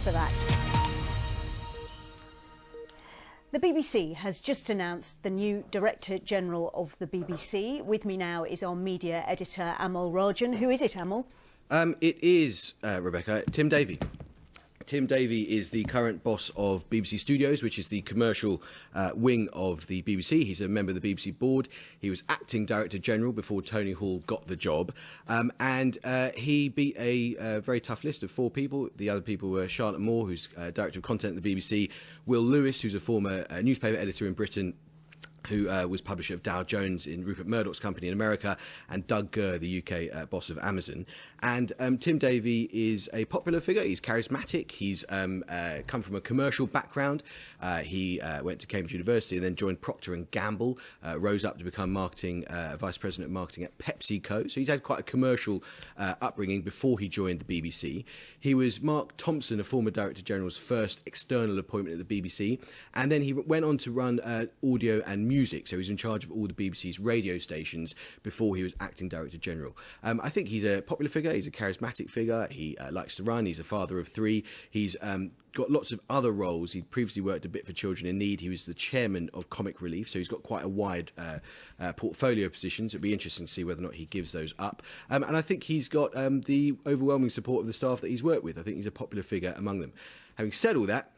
For that. The BBC has just announced the new Director General of the BBC. With me now is our media editor, Amol Rajan. Who is it, Amol? It is, Rebecca, Tim Davie. Tim Davie is the current boss of BBC Studios, which is the commercial wing of the BBC. He's a member of the BBC board. He was acting Director General before Tony Hall got the job. He beat a very tough list of 4 people. The other people were Charlotte Moore, who's Director of Content at the BBC, Will Lewis, who's a former newspaper editor in Britain, who was publisher of Dow Jones in Rupert Murdoch's company in America, and Doug Gurr, the UK boss of Amazon. And Tim Davie is a popular figure. He's charismatic. He's come from a commercial background. He went to Cambridge University and then joined Procter & Gamble, rose up to become vice president of marketing at PepsiCo. So he's had quite a commercial upbringing before he joined the BBC. He was Mark Thompson, a former Director General's first external appointment at the BBC. And then he went on to run audio and music. So he's in charge of all the BBC's radio stations before he was acting Director General. I think he's a popular figure. He's a charismatic figure. He likes to run. He's a father of 3. He's got lots of other roles. He'd previously worked a bit for Children in Need. He was the chairman of Comic Relief, so he's got quite a wide portfolio of positions. It'd be interesting to see whether or not he gives those up. And I think he's got the overwhelming support of the staff that he's worked with. I think he's a popular figure among them. Having said all that,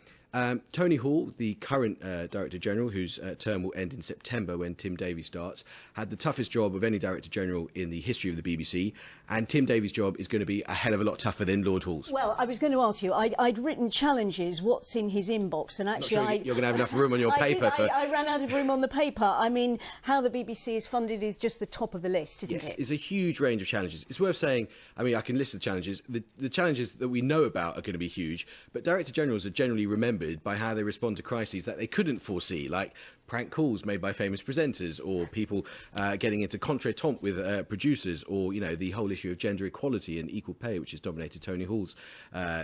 Tony Hall, the current Director General, whose term will end in September when Tim Davie starts, had the toughest job of any Director General in the history of the BBC, and Tim Davie's job is going to be a hell of a lot tougher than Lord Hall's. Well, I was going to ask you, I'd written challenges, what's in his inbox, and actually Not sure you're going to have enough room on your paper. I ran out of room on the paper. I mean, how the BBC is funded is just the top of the list, isn't it? Yes, it's a huge range of challenges. It's worth saying, I mean, I can list the challenges. The challenges that we know about are going to be huge, but Director Generals are generally remembered by how they respond to crises that they couldn't foresee, like prank calls made by famous presenters, or people getting into contretemps with producers, or, you know, the whole issue of gender equality and equal pay, which has dominated Tony Hall's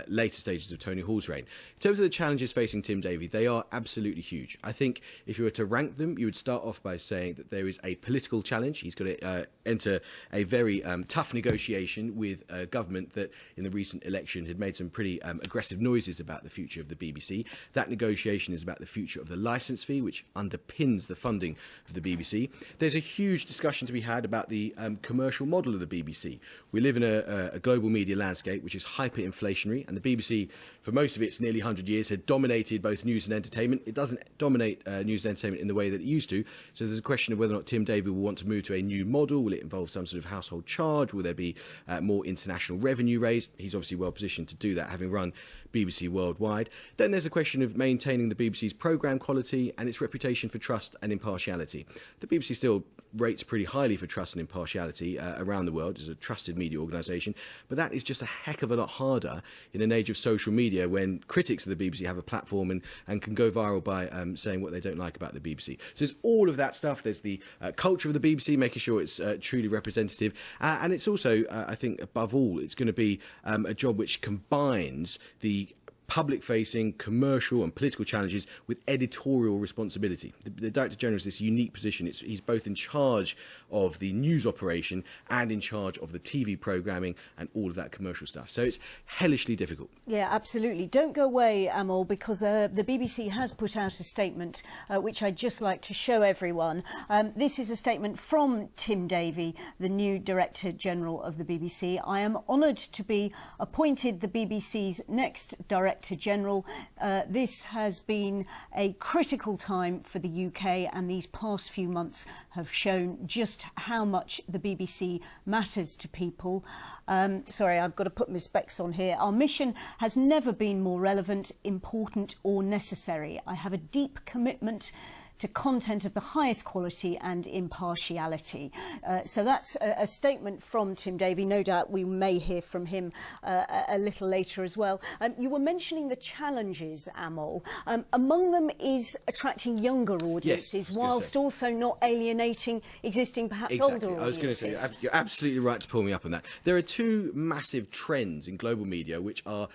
later stages of Tony Hall's reign. In terms of the challenges facing Tim Davie, they are absolutely huge. I think if you were to rank them, you would start off by saying that there is a political challenge. He's got to enter a very tough negotiation with a government that in the recent election had made some pretty aggressive noises about the future of the BBC. That negotiation is about the future of the licence fee, which underpins the funding of the BBC. There's a huge discussion to be had about the commercial model of the BBC. We live in a global media landscape which is hyperinflationary, and the BBC, for most of its nearly 100 years, had dominated both news and entertainment. It doesn't dominate news and entertainment in the way that it used to, so there's a question of whether or not Tim Davie will want to move to a new model. Will it involve some sort of household charge? Will there be more international revenue raised? He's obviously well positioned to do that, having run BBC worldwide. Then there's a question of maintaining the BBC's programme quality and its reputation for trust and impartiality. The BBC still rates pretty highly for trust and impartiality around the world as a trusted media organisation, but that is just a heck of a lot harder in an age of social media when critics of the BBC have a platform and can go viral by saying what they don't like about the BBC. So there's all of that stuff. There's the culture of the BBC, making sure it's truly representative, and it's also, I think, above all, it's going to be a job which combines the public-facing, commercial and political challenges with editorial responsibility. The Director General is this unique position. He's both in charge of the news operation and in charge of the TV programming and all of that commercial stuff. So it's hellishly difficult. Yeah, absolutely. Don't go away, Amol, because the BBC has put out a statement which I'd just like to show everyone. This is a statement from Tim Davie, the new Director General of the BBC. I am honoured to be appointed the BBC's next Director General. This has been a critical time for the UK, and these past few months have shown just how much the BBC matters to people. Sorry, I've got to put my specs on here. Our mission has never been more relevant, important or necessary. I have a deep commitment to content of the highest quality and impartiality. So that's a statement from Tim Davie. No doubt we may hear from him a little later as well. You were mentioning the challenges, Amol. Among them is attracting younger audiences, whilst also not alienating existing, perhaps older audiences. I was going to say, you're absolutely right to pull me up on that. There are 2 massive trends in global media which are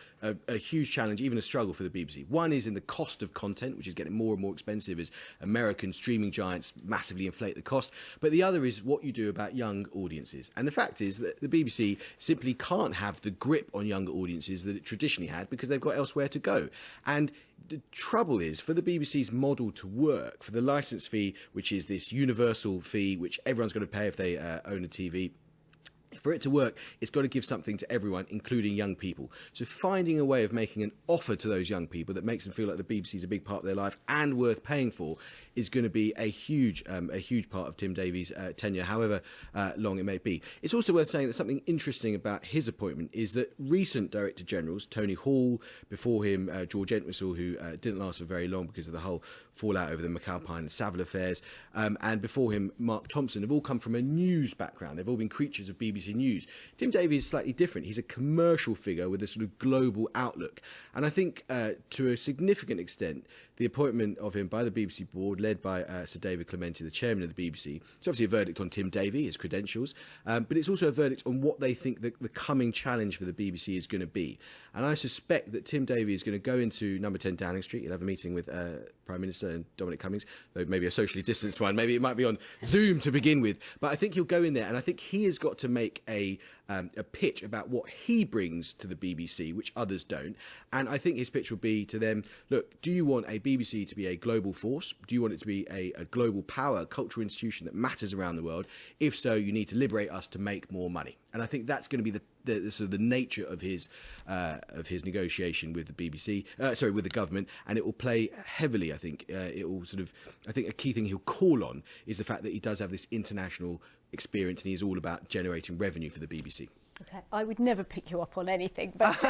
a huge challenge, even a struggle for the BBC. One is in the cost of content, which is getting more and more expensive as American streaming giants massively inflate the cost. But the other is what you do about young audiences. And the fact is that the BBC simply can't have the grip on younger audiences that it traditionally had because they've got elsewhere to go. And the trouble is, for the BBC's model to work, for the licence fee, which is this universal fee which everyone's going to pay if they own a TV, for it to work, it's got to give something to everyone, including young people. So finding a way of making an offer to those young people that makes them feel like the BBC is a big part of their life and worth paying for is going to be a huge part of Tim Davie's tenure, however long it may be. It's also worth saying that something interesting about his appointment is that recent Director Generals, Tony Hall, before him George Entwistle, who didn't last for very long because of the whole fallout over the McAlpine and Savile affairs, and before him Mark Thompson, have all come from a news background. They've all been creatures of BBC News. Tim Davie is slightly different. He's a commercial figure with a sort of global outlook. And I think to a significant extent, the appointment of him by the BBC board, led by Sir David Clementi, the chairman of the BBC, it's obviously a verdict on Tim Davie, his credentials, but it's also a verdict on what they think the coming challenge for the BBC is going to be. And I suspect that Tim Davie is going to go into number 10 Downing Street. He'll have a meeting with Prime Minister and Dominic Cummings, though maybe a socially distanced one. Maybe it might be on Zoom to begin with. But I think he'll go in there, and I think he has got to make a pitch about what he brings to the BBC, which others don't. And I think his pitch will be to them, look, do you want a BBC to be a global force? Do you want it to be a global power, a cultural institution that matters around the world? If so, you need to liberate us to make more money. And I think that's going to be the sort of the nature of his negotiation with the BBC, with the government, and it will play heavily. I think it will I think a key thing he'll call on is the fact that he does have this international experience, and he's all about generating revenue for the BBC. Okay, I would never pick you up on anything, but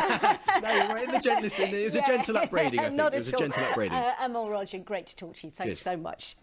no, you're right. It was a gentle upbraiding. I think Not it was at a gentle all. upbraiding. Amal Rajan, great to talk to you. Thanks so much.